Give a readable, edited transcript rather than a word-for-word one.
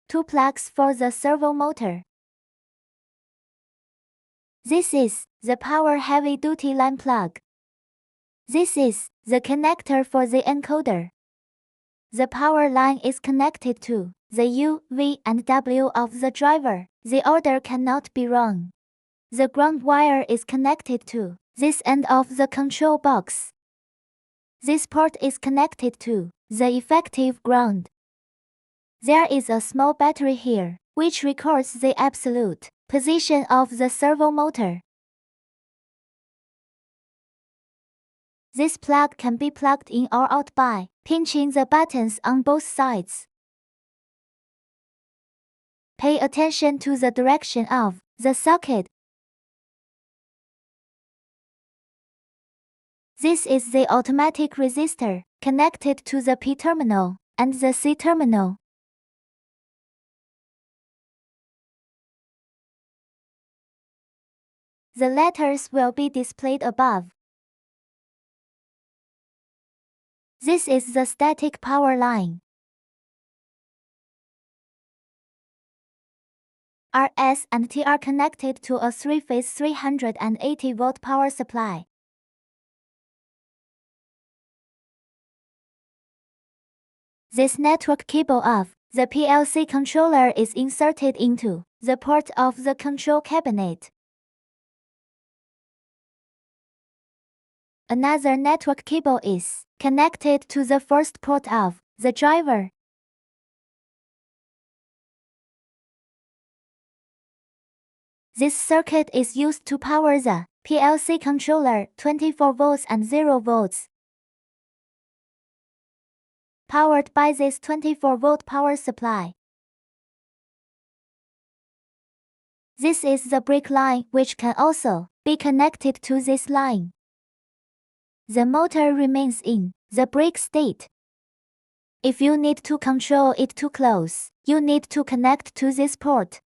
2 plugs for the servo motor. This is the power heavy-duty line plug. This is the connector for the encoder. The power line is connected to the U, V, and W of the driver. The order cannot be wrong. The ground wire is connected to this end of the control box. This port is connected to the effective ground. There is a small battery here, which records the absolute position of the servo motor. This plug can be plugged in or out by pinching the buttons on both sides. Pay attention to the direction of the socket. This is the automatic resistor connected to the P terminal and the C terminal. The letters will be displayed above. This is the static power line. RS and T are connected to a 3-phase 380-volt power supply. This network cable of the PLC controller is inserted into the port of the control cabinet. Another network cable is connected to the first port of the driver. This circuit is used to power the PLC controller 24 volts and 0 volts. Powered by this 24-volt power supply. This is the brake line, which can also be connected to this line. The motor remains in the brake state. If you need to control it too close, you need to connect to this port.